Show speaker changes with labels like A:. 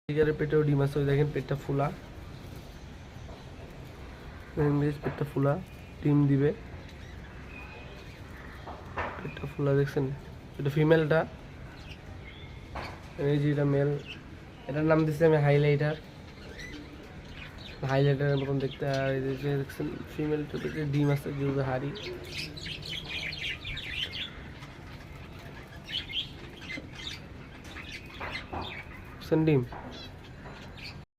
A: টাইগারের পেটেও ডিম আছে, ওই দেখেন পেটটা ফুলা, পেটটা ফুলা, ডিম দিবে, পেটটা ফুলা দেখছেন। এটা ফিমেলটা, এই যে এটা মেল। এটার নাম দিচ্ছি আমি হাইলাইটার, হাইলাইটারের মতন দেখতে। আর এই যে দেখছেন ফিমেলটা পেটে ডিম আছে, যেহেতু হাড়ি। ডিম